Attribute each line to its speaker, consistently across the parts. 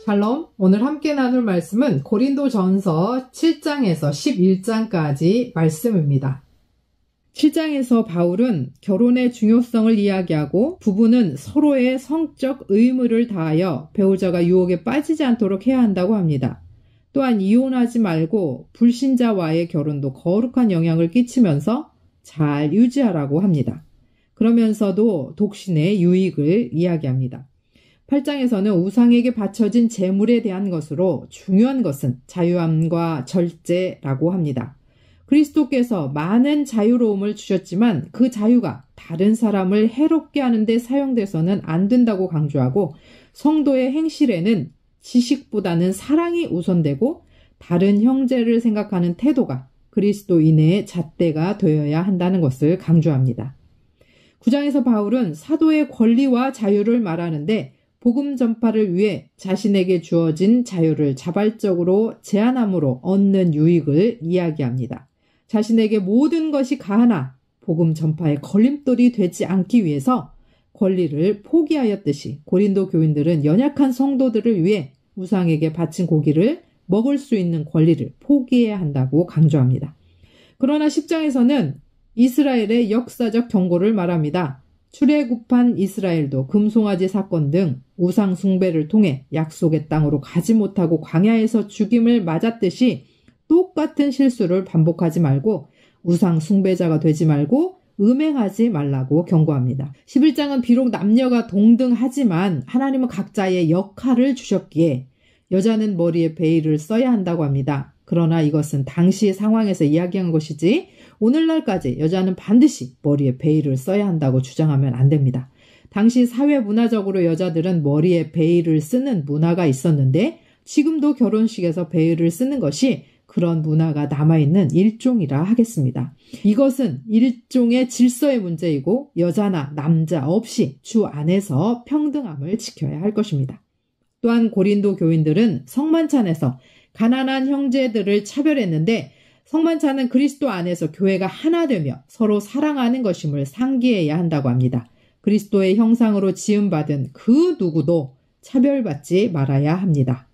Speaker 1: 샬롬, 오늘 함께 나눌 말씀은 고린도전서 7장에서 11장까지 말씀입니다. 7장에서 바울은 결혼의 중요성을 이야기하고 부부는 서로의 성적 의무를 다하여 배우자가 유혹에 빠지지 않도록 해야 한다고 합니다. 또한 이혼하지 말고 불신자와의 결혼도 거룩한 영향을 끼치면서 잘 유지하라고 합니다. 그러면서도 독신의 유익을 이야기합니다. 8장에서는 우상에게 바쳐진 재물에 대한 것으로 중요한 것은 자유함과 절제라고 합니다. 그리스도께서 많은 자유로움을 주셨지만 그 자유가 다른 사람을 해롭게 하는 데 사용돼서는 안 된다고 강조하고 성도의 행실에는 지식보다는 사랑이 우선되고 다른 형제를 생각하는 태도가 그리스도인의 잣대가 되어야 한다는 것을 강조합니다. 9장에서 바울은 사도의 권리와 자유를 말하는데 복음 전파를 위해 자신에게 주어진 자유를 자발적으로 제한함으로 얻는 유익을 이야기합니다. 자신에게 모든 것이 가하나 복음 전파의 걸림돌이 되지 않기 위해서 권리를 포기하였듯이 고린도 교인들은 연약한 성도들을 위해 우상에게 바친 고기를 먹을 수 있는 권리를 포기해야 한다고 강조합니다. 그러나 10장에서는 이스라엘의 역사적 경고를 말합니다. 출애굽한 이스라엘도 금송아지 사건 등 우상 숭배를 통해 약속의 땅으로 가지 못하고 광야에서 죽임을 맞았듯이 똑같은 실수를 반복하지 말고 우상 숭배자가 되지 말고 음행하지 말라고 경고합니다. 11장은 비록 남녀가 동등하지만 하나님은 각자의 역할을 주셨기에 여자는 머리에 베일을 써야 한다고 합니다. 그러나 이것은 당시 상황에서 이야기한 것이지 오늘날까지 여자는 반드시 머리에 베일을 써야 한다고 주장하면 안 됩니다. 당시 사회 문화적으로 여자들은 머리에 베일을 쓰는 문화가 있었는데 지금도 결혼식에서 베일을 쓰는 것이 그런 문화가 남아있는 일종이라 하겠습니다. 이것은 일종의 질서의 문제이고 여자나 남자 없이 주 안에서 평등함을 지켜야 할 것입니다. 또한 고린도 교인들은 성만찬에서 가난한 형제들을 차별했는데 성만찬은 그리스도 안에서 교회가 하나 되며 서로 사랑하는 것임을 상기해야 한다고 합니다. 그리스도의 형상으로 지음받은 그 누구도 차별받지 말아야 합니다.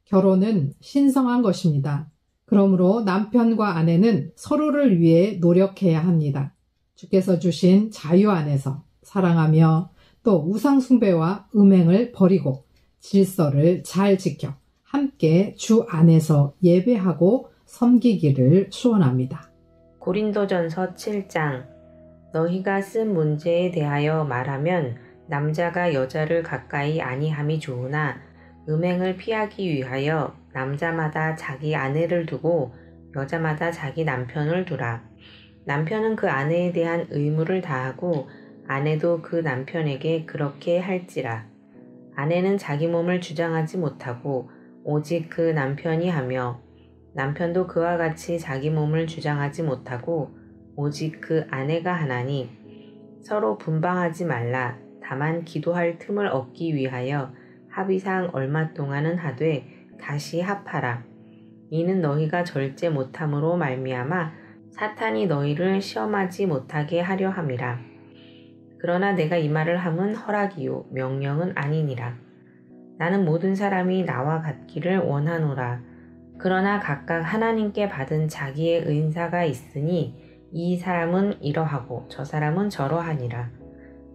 Speaker 1: 결혼은 신성한 것입니다. 그러므로 남편과 아내는 서로를 위해 노력해야 합니다. 주께서 주신 자유 안에서 사랑하며 또 우상 숭배와 음행을 버리고 질서를 잘 지켜 함께 주 안에서 예배하고 섬기기를 소원합니다.
Speaker 2: 고린도전서 7장. 너희가 쓴 문제에 대하여 말하면 남자가 여자를 가까이 아니함이 좋으나 음행을 피하기 위하여 남자마다 자기 아내를 두고 여자마다 자기 남편을 두라. 남편은 그 아내에 대한 의무를 다하고 아내도 그 남편에게 그렇게 할지라. 아내는 자기 몸을 주장하지 못하고 오직 그 남편이 하며 남편도 그와 같이 자기 몸을 주장하지 못하고 오직 그 아내가 하나니 서로 분방하지 말라. 다만 기도할 틈을 얻기 위하여 합의상 얼마 동안은 하되 다시 합하라. 이는 너희가 절제 못함으로 말미암아 사탄이 너희를 시험하지 못하게 하려 함이라. 그러나 내가 이 말을 함은 허락이요 명령은 아니니라. 나는 모든 사람이 나와 같기를 원하노라. 그러나 각각 하나님께 받은 자기의 은사가 있으니 이 사람은 이러하고 저 사람은 저러하니라.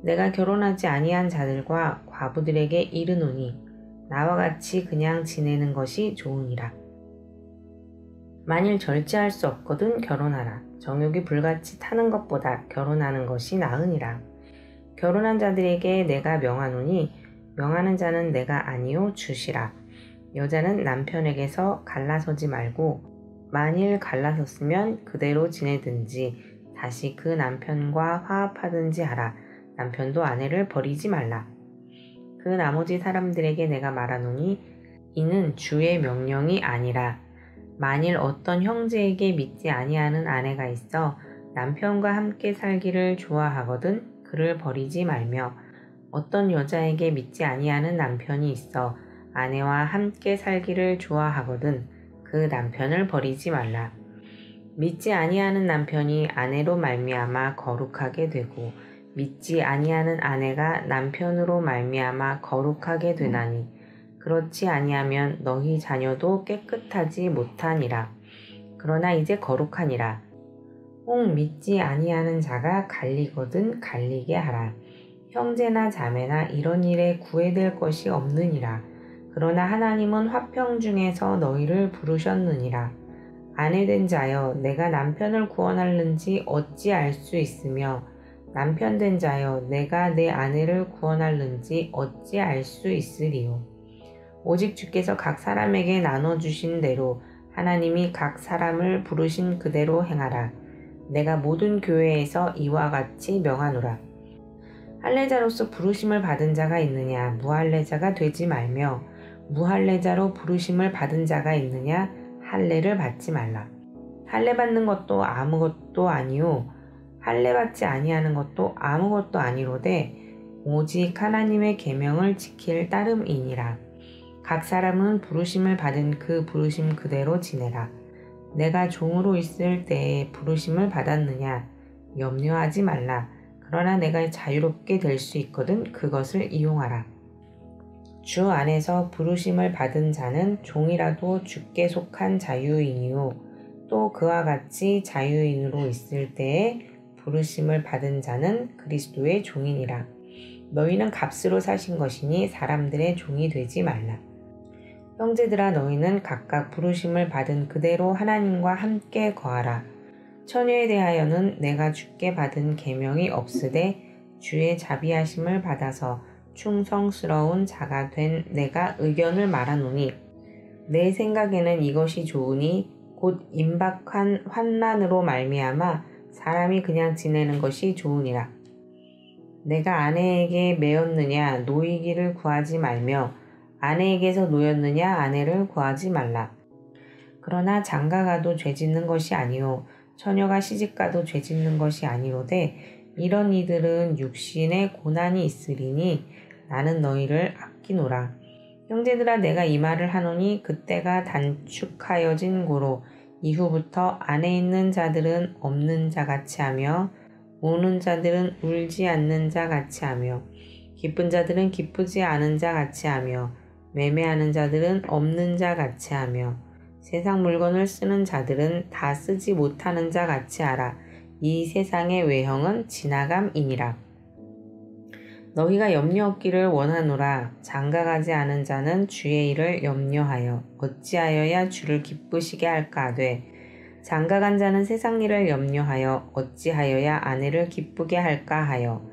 Speaker 2: 내가 결혼하지 아니한 자들과 과부들에게 이르노니 나와 같이 그냥 지내는 것이 좋으니라. 만일 절제할 수 없거든 결혼하라. 정욕이 불같이 타는 것보다 결혼하는 것이 나으니라. 결혼한 자들에게 내가 명하노니 명하는 자는 내가 아니요 주시라. 여자는 남편에게서 갈라서지 말고 만일 갈라섰으면 그대로 지내든지 다시 그 남편과 화합하든지 하라. 남편도 아내를 버리지 말라. 그 나머지 사람들에게 내가 말하노니 이는 주의 명령이 아니라 만일 어떤 형제에게 믿지 아니하는 아내가 있어 남편과 함께 살기를 좋아하거든 그를 버리지 말며 어떤 여자에게 믿지 아니하는 남편이 있어 아내와 함께 살기를 좋아하거든 그 남편을 버리지 말라. 믿지 아니하는 남편이 아내로 말미암아 거룩하게 되고 믿지 아니하는 아내가 남편으로 말미암아 거룩하게 되나니 그렇지 아니하면 너희 자녀도 깨끗하지 못하니라. 그러나 이제 거룩하니라. 혹 믿지 아니하는 자가 갈리거든 갈리게 하라. 형제나 자매나 이런 일에 구애될 것이 없느니라. 그러나 하나님은 화평 중에서 너희를 부르셨느니라. 아내된 자여 내가 남편을 구원할는지 어찌 알 수 있으며 남편된 자여 내가 내 아내를 구원할는지 어찌 알 수 있으리요. 오직 주께서 각 사람에게 나눠주신 대로 하나님이 각 사람을 부르신 그대로 행하라. 내가 모든 교회에서 이와 같이 명하노라. 할례자로서 부르심을 받은 자가 있느냐 무할례자가 되지 말며 무할례자로 부르심을 받은 자가 있느냐 할례를 받지 말라. 할례 받는 것도 아무것도 아니요 할례 받지 아니하는 것도 아무것도 아니로되 오직 하나님의 계명을 지킬 따름이니라. 각 사람은 부르심을 받은 그 부르심 그대로 지내라. 내가 종으로 있을 때에 부르심을 받았느냐 염려하지 말라. 그러나 내가 자유롭게 될 수 있거든 그것을 이용하라. 주 안에서 부르심을 받은 자는 종이라도 주께 속한 자유인이요 또 그와 같이 자유인으로 있을 때에 부르심을 받은 자는 그리스도의 종이니라. 너희는 값으로 사신 것이니 사람들의 종이 되지 말라. 형제들아 너희는 각각 부르심을 받은 그대로 하나님과 함께 거하라. 처녀에 대하여는 내가 주께 받은 계명이 없으되 주의 자비하심을 받아서 충성스러운 자가 된 내가 의견을 말하노니 내 생각에는 이것이 좋으니 곧 임박한 환난으로 말미암아 사람이 그냥 지내는 것이 좋으니라. 내가 아내에게 매였느냐 노이기를 구하지 말며 아내에게서 노였느냐 아내를 구하지 말라. 그러나 장가가도 죄짓는 것이 아니요 처녀가 시집가도 죄짓는 것이 아니로되 이런 이들은 육신에 고난이 있으리니 나는 너희를 아끼노라. 형제들아 내가 이 말을 하노니 그때가 단축하여진 고로 이후부터 안에 있는 자들은 없는 자같이 하며 우는 자들은 울지 않는 자같이 하며 기쁜 자들은 기쁘지 않은 자같이 하며 매매하는 자들은 없는 자같이 하며 세상 물건을 쓰는 자들은 다 쓰지 못하는 자같이 하라. 이 세상의 외형은 지나감이니라. 너희가 염려 없기를 원하노라. 장가가지 않은 자는 주의 일을 염려하여 어찌하여야 주를 기쁘시게 할까 하되 장가간 자는 세상 일을 염려하여 어찌하여야 아내를 기쁘게 할까 하여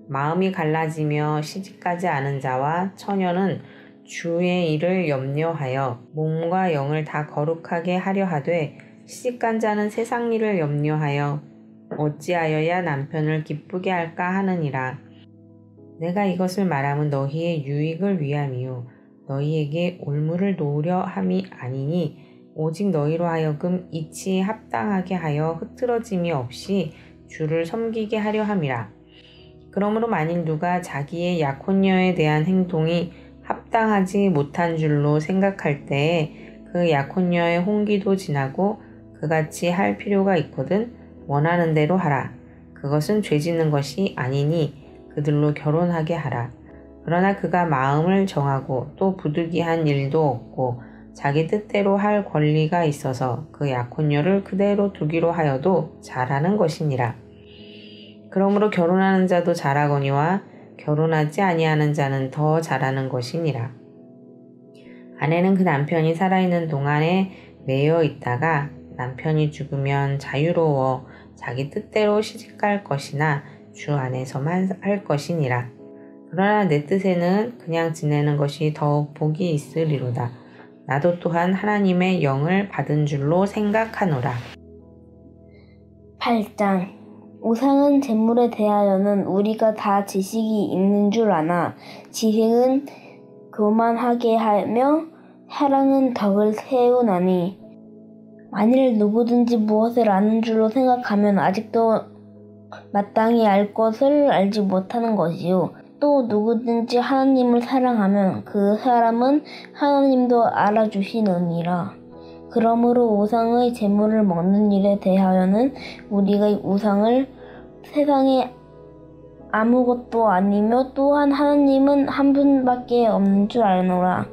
Speaker 2: 마음이 갈라지며 시집가지 않은 자와 처녀는 주의 일을 염려하여 몸과 영을 다 거룩하게 하려 하되 시집간 자는 세상 일을 염려하여 어찌하여야 남편을 기쁘게 할까 하느니라. 내가 이것을 말함은 너희의 유익을 위함이요 너희에게 올무를 놓으려 함이 아니니 오직 너희로 하여금 이치에 합당하게 하여 흐트러짐이 없이 주를 섬기게 하려 함이라. 그러므로 만일 누가 자기의 약혼녀에 대한 행동이 합당하지 못한 줄로 생각할 때에 그 약혼녀의 홍기도 지나고 그같이 할 필요가 있거든 원하는 대로 하라. 그것은 죄짓는 것이 아니니 그들로 결혼하게 하라. 그러나 그가 마음을 정하고 또 부득이한 일도 없고 자기 뜻대로 할 권리가 있어서 그 약혼녀를 그대로 두기로 하여도 잘하는 것이니라. 그러므로 결혼하는 자도 잘하거니와 결혼하지 아니하는 자는 더 잘하는 것이니라. 아내는 그 남편이 살아있는 동안에 매여 있다가 남편이 죽으면 자유로워 자기 뜻대로 시집갈 것이나 주 안에서만 할 것이니라. 그러나 내 뜻에는 그냥 지내는 것이 더욱 복이 있으리로다. 나도 또한 하나님의 영을 받은 줄로 생각하노라.
Speaker 3: 8장 우상은 재물에 대하여는 우리가 다 지식이 있는 줄 아나 지식은 교만하게 하며 사랑은 덕을 세우나니 만일 누구든지 무엇을 아는 줄로 생각하면 아직도 마땅히 알 것을 알지 못하는 것이요 또 누구든지 하나님을 사랑하면 그 사람은 하나님도 알아주시느니라. 그러므로 우상의 재물을 먹는 일에 대하여는 우리가 우상을 세상에 아무것도 아니며 또한 하나님은 한 분밖에 없는 줄 아노라.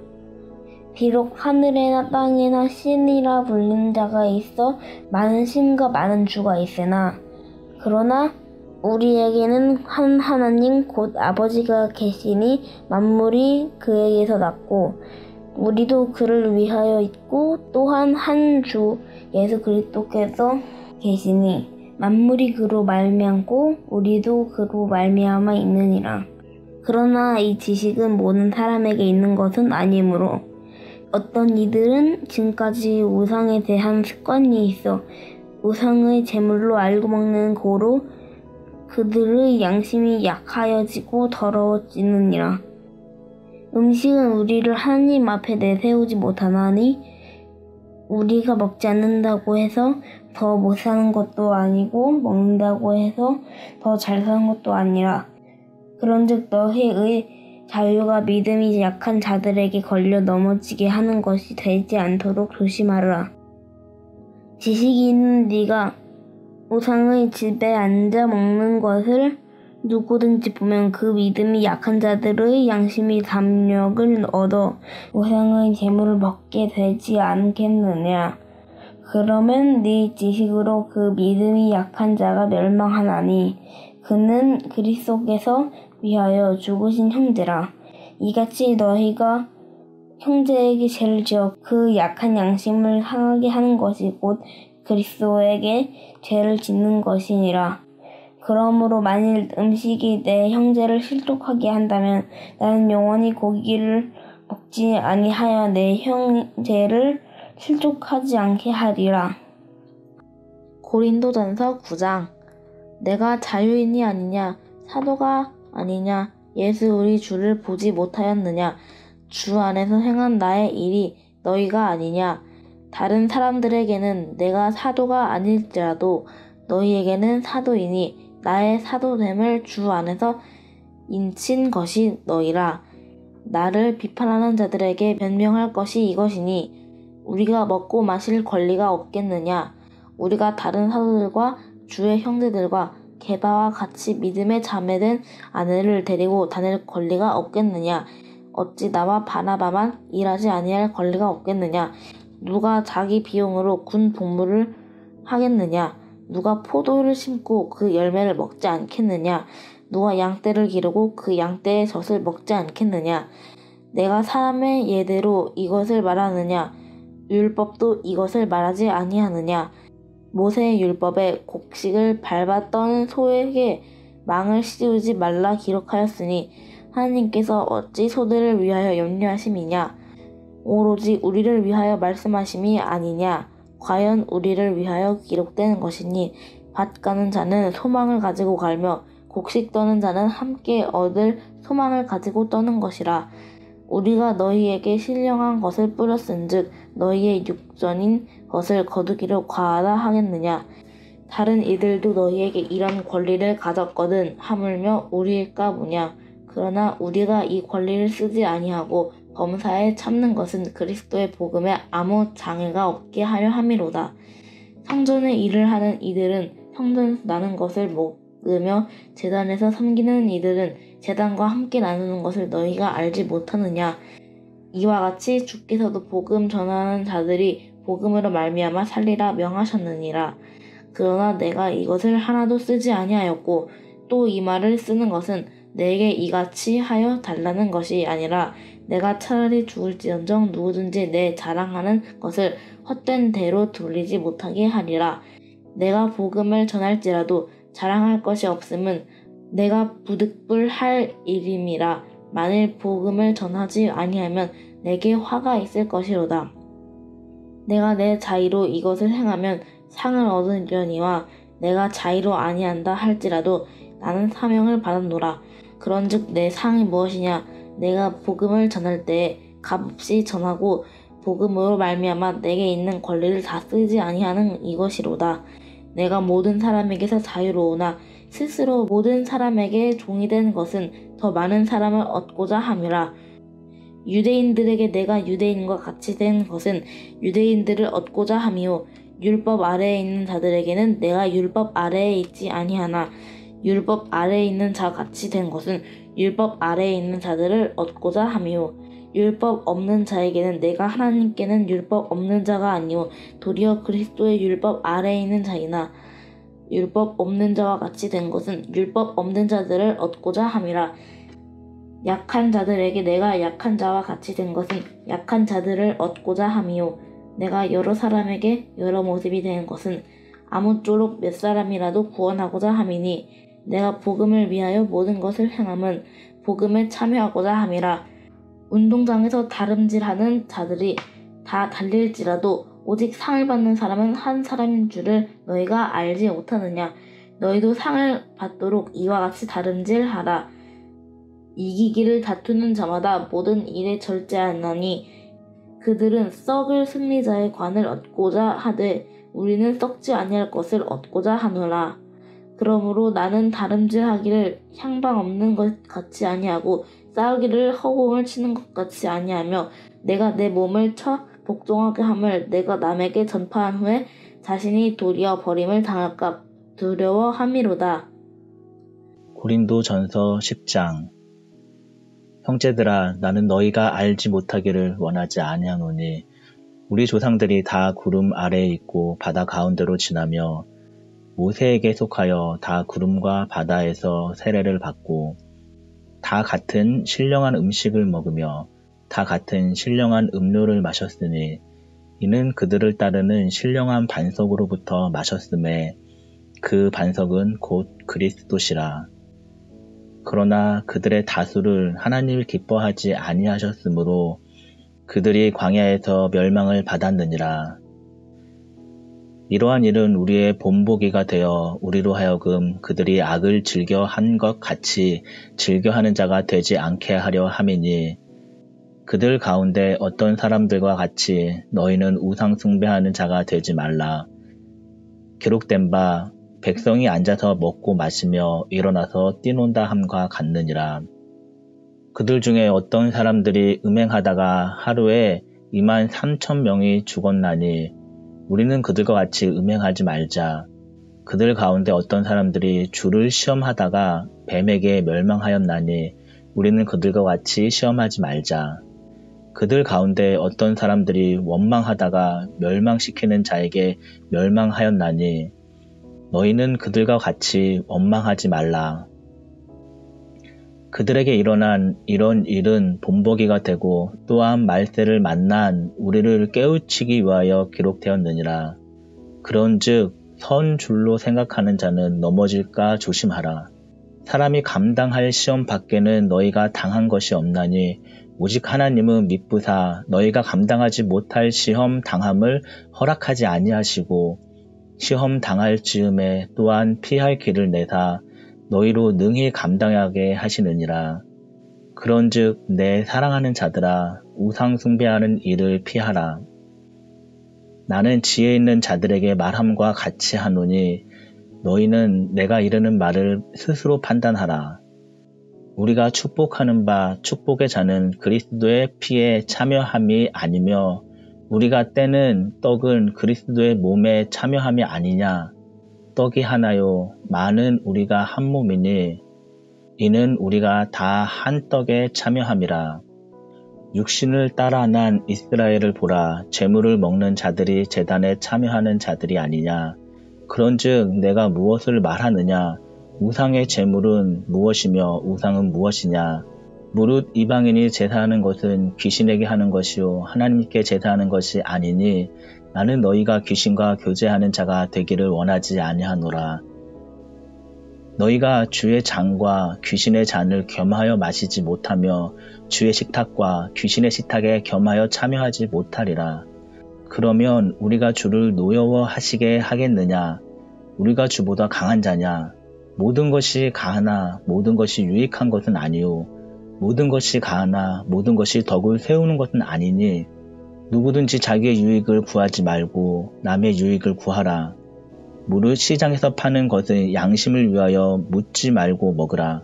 Speaker 3: 비록 하늘에나 땅에나 신이라 불리는 자가 있어 많은 신과 많은 주가 있으나 그러나 우리에게는 한 하나님 곧 아버지가 계시니 만물이 그에게서 났고 우리도 그를 위하여 있고 또한 한 주 예수 그리스도께서 계시니 만물이 그로 말미암고 우리도 그로 말미암아 있느니라. 그러나 이 지식은 모든 사람에게 있는 것은 아니므로 어떤 이들은 지금까지 우상에 대한 습관이 있어 우상의 제물로 알고 먹는 고로 그들의 양심이 약하여지고 더러워지느니라. 음식은 우리를 하나님 앞에 내세우지 못하나니 우리가 먹지 않는다고 해서 더 못 사는 것도 아니고 먹는다고 해서 더 잘 사는 것도 아니라 그런즉 너희의 자유가 믿음이 약한 자들에게 걸려 넘어지게 하는 것이 되지 않도록 조심하라. 지식이 있는 네가 우상의 집에 앉아 먹는 것을 누구든지 보면 그 믿음이 약한 자들의 양심이 담력을 얻어 우상의 제물을 먹게 되지 않겠느냐. 그러면 네 지식으로 그 믿음이 약한 자가 멸망하나니 그는 그리스도께서 위하여 죽으신 형제라. 이같이 너희가 형제에게 죄를 지어 그 약한 양심을 상하게 하는 것이 곧 그리스도에게 죄를 짓는 것이니라. 그러므로 만일 음식이 내 형제를 실족하게 한다면 나는 영원히 고기를 먹지 아니하여 내 형제를 실족하지 않게 하리라.
Speaker 4: 고린도전서 9장. 내가 자유인이 아니냐 사도가 아니냐 예수 우리 주를 보지 못하였느냐 주 안에서 행한 나의 일이 너희가 아니냐. 다른 사람들에게는 내가 사도가 아닐지라도 너희에게는 사도이니 나의 사도됨을 주 안에서 인친 것이 너희라. 나를 비판하는 자들에게 변명할 것이 이것이니 우리가 먹고 마실 권리가 없겠느냐. 우리가 다른 사도들과 주의 형제들과 게바와 같이 믿음의 자매된 아내를 데리고 다닐 권리가 없겠느냐. 어찌 나와 바나바만 일하지 아니할 권리가 없겠느냐. 누가 자기 비용으로 군 복무를 하겠느냐. 누가 포도를 심고 그 열매를 먹지 않겠느냐. 누가 양떼를 기르고 그 양떼의 젖을 먹지 않겠느냐. 내가 사람의 예대로 이것을 말하느냐. 율법도 이것을 말하지 아니하느냐. 모세의 율법에 곡식을 밟아 떠는 소에게 망을 씌우지 말라 기록하였으니 하나님께서 어찌 소들을 위하여 염려하심이냐. 오로지 우리를 위하여 말씀하심이 아니냐. 과연 우리를 위하여 기록된 것이니 밭 가는 자는 소망을 가지고 갈며 곡식 떠는 자는 함께 얻을 소망을 가지고 떠는 것이라. 우리가 너희에게 신령한 것을 뿌렸은즉 너희의 육전인 것을 거두기를 과하다 하겠느냐. 다른 이들도 너희에게 이런 권리를 가졌거든 하물며 우리일까 보냐. 그러나 우리가 이 권리를 쓰지 아니하고 범사에 참는 것은 그리스도의 복음에 아무 장애가 없게 하려 함이로다. 성전의 일을 하는 이들은 성전에서 나는 것을 먹으며 제단에서 섬기는 이들은 제단과 함께 나누는 것을 너희가 알지 못하느냐. 이와 같이 주께서도 복음 전하는 자들이 복음으로 말미암아 살리라 명하셨느니라. 그러나 내가 이것을 하나도 쓰지 아니하였고 또 이 말을 쓰는 것은 내게 이같이 하여 달라는 것이 아니라 내가 차라리 죽을지언정 누구든지 내 자랑하는 것을 헛된 대로 돌리지 못하게 하리라. 내가 복음을 전할지라도 자랑할 것이 없음은 내가 부득불할 일임이라. 만일 복음을 전하지 아니하면 내게 화가 있을 것이로다. 내가 내 자의로 이것을 행하면 상을 얻으려니와 내가 자의로 아니한다 할지라도 나는 사명을 받았노라. 그런즉 내 상이 무엇이냐. 내가 복음을 전할 때에 값없이 전하고 복음으로 말미암아 내게 있는 권리를 다 쓰지 아니하는 이것이로다. 내가 모든 사람에게서 자유로우나 스스로 모든 사람에게 종이 된 것은 더 많은 사람을 얻고자 함이라. 유대인들에게 내가 유대인과 같이 된 것은 유대인들을 얻고자 함이요 율법 아래에 있는 자들에게는 내가 율법 아래에 있지 아니하나 율법 아래에 있는 자 같이 된 것은 율법 아래에 있는 자들을 얻고자 함이요 율법 없는 자에게는 내가 하나님께는 율법 없는 자가 아니오 도리어 그리스도의 율법 아래에 있는 자이나 율법 없는 자와 같이 된 것은 율법 없는 자들을 얻고자 함이라. 약한 자들에게 내가 약한 자와 같이 된 것은 약한 자들을 얻고자 함이요 내가 여러 사람에게 여러 모습이 된 것은 아무쪼록 몇 사람이라도 구원하고자 함이니 내가 복음을 위하여 모든 것을 행함은 복음에 참여하고자 함이라. 운동장에서 다름질하는 자들이 다 달릴지라도 오직 상을 받는 사람은 한 사람인 줄을 너희가 알지 못하느냐. 너희도 상을 받도록 이와 같이 다름질하라. 이기기를 다투는 자마다 모든 일에 절제하나니 그들은 썩을 승리자의 관을 얻고자 하되 우리는 썩지 아니할 것을 얻고자 하노라. 그러므로 나는 다름질하기를 향방 없는 것 같이 아니하고 싸우기를 허공을 치는 것 같이 아니하며 내가 내 몸을 쳐 복종하게 함을 내가 남에게 전파한 후에 자신이 도리어 버림을 당할까 두려워함이로다.
Speaker 5: 고린도전서 10장. 형제들아, 나는 너희가 알지 못하기를 원하지 아니하노니 우리 조상들이 다 구름 아래에 있고 바다 가운데로 지나며 모세에게 속하여 다 구름과 바다에서 세례를 받고 다 같은 신령한 음식을 먹으며 다 같은 신령한 음료를 마셨으니 이는 그들을 따르는 신령한 반석으로부터 마셨음에 그 반석은 곧 그리스도시라. 그러나 그들의 다수를 하나님을 기뻐하지 아니하셨으므로 그들이 광야에서 멸망을 받았느니라. 이러한 일은 우리의 본보기가 되어 우리로 하여금 그들이 악을 즐겨한 것 같이 즐겨하는 자가 되지 않게 하려 함이니 그들 가운데 어떤 사람들과 같이 너희는 우상 숭배하는 자가 되지 말라. 기록된 바 백성이 앉아서 먹고 마시며 일어나서 뛰논다 함과 같느니라. 그들 중에 어떤 사람들이 음행하다가 하루에 23,000명이 죽었나니 우리는 그들과 같이 음행하지 말자. 그들 가운데 어떤 사람들이 주를 시험하다가 뱀에게 멸망하였나니 우리는 그들과 같이 시험하지 말자. 그들 가운데 어떤 사람들이 원망하다가 멸망시키는 자에게 멸망하였나니 너희는 그들과 같이 원망하지 말라. 그들에게 일어난 이런 일은 본보기가 되고 또한 말세를 만난 우리를 깨우치기 위하여 기록되었느니라. 그런즉 선 줄로 생각하는 자는 넘어질까 조심하라. 사람이 감당할 시험 밖에는 너희가 당한 것이 없나니 오직 하나님은 미쁘사 너희가 감당하지 못할 시험 당함을 허락하지 아니하시고 시험 당할 즈음에 또한 피할 길을 내사 너희로 능히 감당하게 하시느니라. 그런즉 내 사랑하는 자들아 우상 숭배하는 일을 피하라. 나는 지혜 있는 자들에게 말함과 같이 하노니 너희는 내가 이르는 말을 스스로 판단하라. 우리가 축복하는 바 축복의 자는 그리스도의 피에 참여함이 아니며 우리가 떼는 떡은 그리스도의 몸에 참여함이 아니냐. 떡이 하나요 많은 우리가 한 몸이니 이는 우리가 다 한 떡에 참여함이라. 육신을 따라 난 이스라엘을 보라. 제물을 먹는 자들이 제단에 참여하는 자들이 아니냐. 그런즉 내가 무엇을 말하느냐. 우상의 제물은 무엇이며 우상은 무엇이냐. 무릇 이방인이 제사하는 것은 귀신에게 하는 것이요 하나님께 제사하는 것이 아니니 나는 너희가 귀신과 교제하는 자가 되기를 원하지 아니하노라. 너희가 주의 잔과 귀신의 잔을 겸하여 마시지 못하며 주의 식탁과 귀신의 식탁에 겸하여 참여하지 못하리라. 그러면 우리가 주를 노여워하시게 하겠느냐. 우리가 주보다 강한 자냐. 모든 것이 가하나 모든 것이 유익한 것은 아니요 모든 것이 가하나 모든 것이 덕을 세우는 것은 아니니 누구든지 자기의 유익을 구하지 말고 남의 유익을 구하라. 무릇 시장에서 파는 것은 양심을 위하여 묻지 말고 먹으라.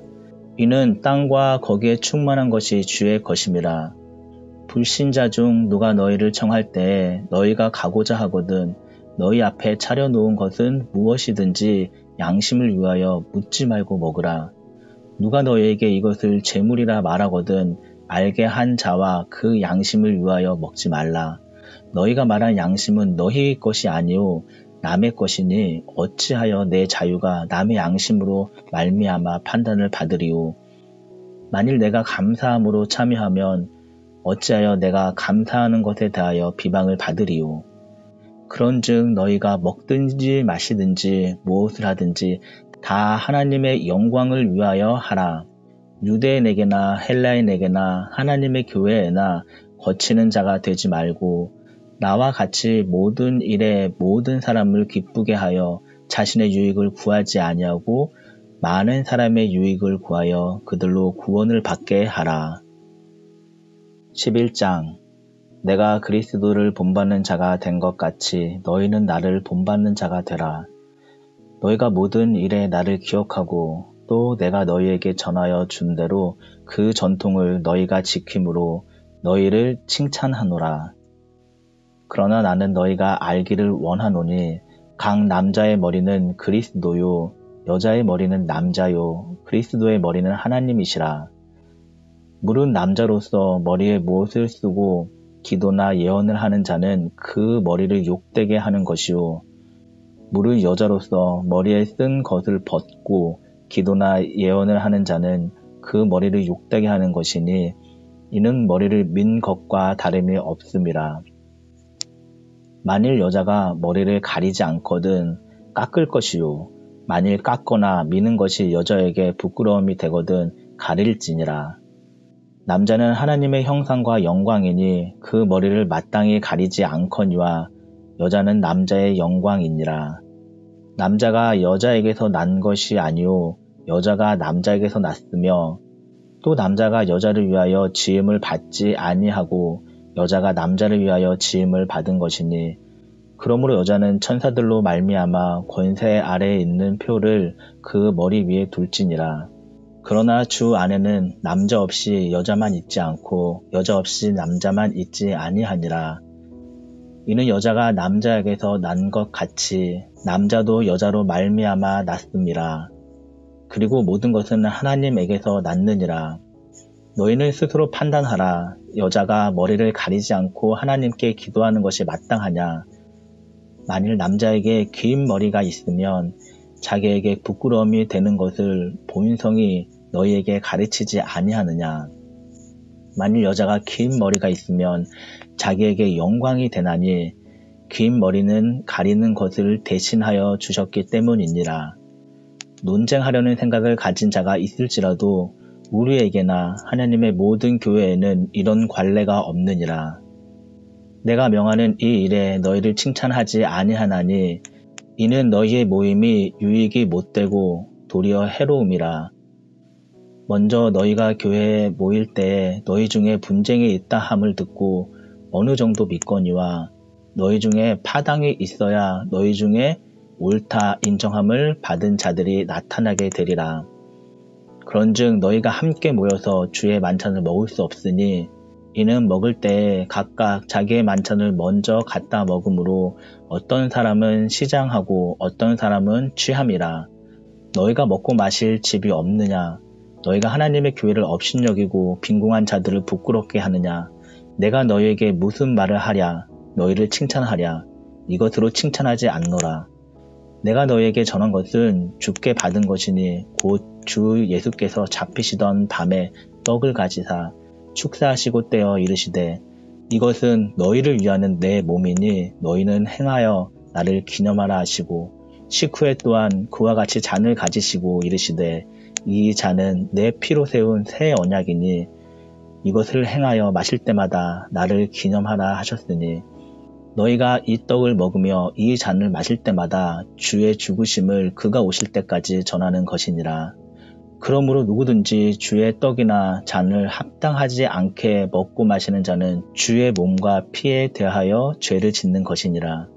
Speaker 5: 이는 땅과 거기에 충만한 것이 주의 것임이라. 불신자 중 누가 너희를 청할 때에 너희가 가고자 하거든 너희 앞에 차려놓은 것은 무엇이든지 양심을 위하여 묻지 말고 먹으라. 누가 너희에게 이것을 제물이라 말하거든 알게 한 자와 그 양심을 위하여 먹지 말라. 너희가 말한 양심은 너희 것이 아니오 남의 것이니 어찌하여 내 자유가 남의 양심으로 말미암아 판단을 받으리오. 만일 내가 감사함으로 참여하면 어찌하여 내가 감사하는 것에 대하여 비방을 받으리오. 그런즉 너희가 먹든지 마시든지 무엇을 하든지 다 하나님의 영광을 위하여 하라. 유대인에게나 헬라인에게나 하나님의 교회에나 거치는 자가 되지 말고 나와 같이 모든 일에 모든 사람을 기쁘게 하여 자신의 유익을 구하지 아니하고 많은 사람의 유익을 구하여 그들로 구원을 받게 하라. 11장 내가 그리스도를 본받는 자가 된 것 같이 너희는 나를 본받는 자가 되라. 너희가 모든 일에 나를 기억하고 또 내가 너희에게 전하여 준 대로 그 전통을 너희가 지킴으로 너희를 칭찬하노라. 그러나 나는 너희가 알기를 원하노니 각 남자의 머리는 그리스도요 여자의 머리는 남자요 그리스도의 머리는 하나님이시라. 물은 남자로서 머리에 무엇을 쓰고 기도나 예언을 하는 자는 그 머리를 욕되게 하는 것이요 물은 여자로서 머리에 쓴 것을 벗고 기도나 예언을 하는 자는 그 머리를 욕되게 하는 것이니 이는 머리를 민 것과 다름이 없음이라. 만일 여자가 머리를 가리지 않거든 깎을 것이요 만일 깎거나 미는 것이 여자에게 부끄러움이 되거든 가릴지니라. 남자는 하나님의 형상과 영광이니 그 머리를 마땅히 가리지 않거니와 여자는 남자의 영광이니라. 남자가 여자에게서 난 것이 아니요 여자가 남자에게서 났으며 또 남자가 여자를 위하여 지음을 받지 아니하고 여자가 남자를 위하여 지음을 받은 것이니 그러므로 여자는 천사들로 말미암아 권세 아래에 있는 표를 그 머리 위에 둘지니라. 그러나 주 안에는 남자 없이 여자만 있지 않고 여자 없이 남자만 있지 아니하니라. 이는 여자가 남자에게서 난 것 같이 남자도 여자로 말미암아 났음이라. 그리고 모든 것은 하나님에게서 났느니라. 너희는 스스로 판단하라. 여자가 머리를 가리지 않고 하나님께 기도하는 것이 마땅하냐. 만일 남자에게 긴 머리가 있으면 자기에게 부끄러움이 되는 것을 본성이 너희에게 가르치지 아니하느냐. 만일 여자가 긴 머리가 있으면 자기에게 영광이 되나니 긴 머리는 가리는 것을 대신하여 주셨기 때문이니라. 논쟁하려는 생각을 가진 자가 있을지라도 우리에게나 하나님의 모든 교회에는 이런 관례가 없느니라. 내가 명하는 이 일에 너희를 칭찬하지 아니하나니 이는 너희의 모임이 유익이 못되고 도리어 해로움이라. 먼저 너희가 교회에 모일 때에 너희 중에 분쟁이 있다 함을 듣고 어느 정도 믿거니와 너희 중에 파당이 있어야 너희 중에 옳다 인정함을 받은 자들이 나타나게 되리라. 그런즉 너희가 함께 모여서 주의 만찬을 먹을 수 없으니 이는 먹을 때에 각각 자기의 만찬을 먼저 갖다 먹으므로 어떤 사람은 시장하고 어떤 사람은 취함이라. 너희가 먹고 마실 집이 없느냐? 너희가 하나님의 교회를 업신여기고 빈궁한 자들을 부끄럽게 하느냐? 내가 너희에게 무슨 말을 하랴? 너희를 칭찬하랴? 이것으로 칭찬하지 않노라. 내가 너희에게 전한 것은 주께 받은 것이니 곧 주 예수께서 잡히시던 밤에 떡을 가지사 축사하시고 떼어 이르시되 이것은 너희를 위하는 내 몸이니 너희는 행하여 나를 기념하라 하시고 식후에 또한 그와 같이 잔을 가지시고 이르시되 이 잔은 내 피로 세운 새 언약이니 이것을 행하여 마실 때마다 나를 기념하라 하셨으니 너희가 이 떡을 먹으며 이 잔을 마실 때마다 주의 죽으심을 그가 오실 때까지 전하는 것이니라. 그러므로 누구든지 주의 떡이나 잔을 합당하지 않게 먹고 마시는 자는 주의 몸과 피에 대하여 죄를 짓는 것이니라.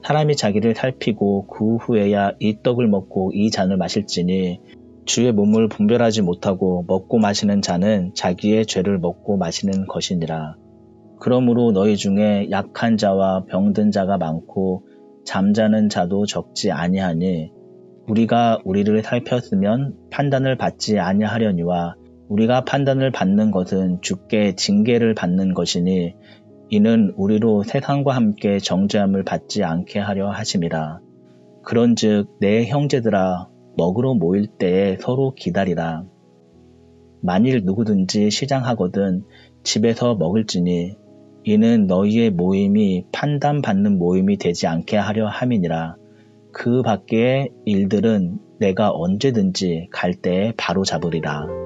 Speaker 5: 사람이 자기를 살피고 그 후에야 이 떡을 먹고 이 잔을 마실지니 주의 몸을 분별하지 못하고 먹고 마시는 자는 자기의 죄를 먹고 마시는 것이니라. 그러므로 너희 중에 약한 자와 병든 자가 많고 잠자는 자도 적지 아니하니 우리가 우리를 살폈으면 판단을 받지 아니하려니와 우리가 판단을 받는 것은 주께 징계를 받는 것이니 이는 우리로 세상과 함께 정죄함을 받지 않게 하려 하심이라. 그런즉 내 형제들아 먹으러 모일 때에 서로 기다리라. 만일 누구든지 시장하거든 집에서 먹을지니 이는 너희의 모임이 판단받는 모임이 되지 않게 하려 함이니라. 그 밖의 일들은 내가 언제든지 갈 때에 바로 잡으리라.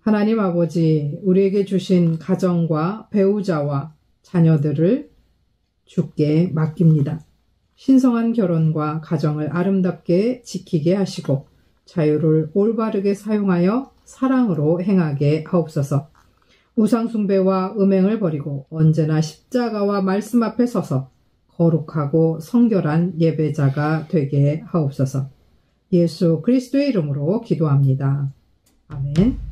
Speaker 1: 하나님 아버지, 우리에게 주신 가정과 배우자와 자녀들을 주께 맡깁니다. 신성한 결혼과 가정을 아름답게 지키게 하시고 자유를 올바르게 사용하여 사랑으로 행하게 하옵소서. 우상숭배와 음행을 버리고 언제나 십자가와 말씀 앞에 서서 거룩하고 성결한 예배자가 되게 하옵소서. 예수 그리스도의 이름으로 기도합니다. 아멘.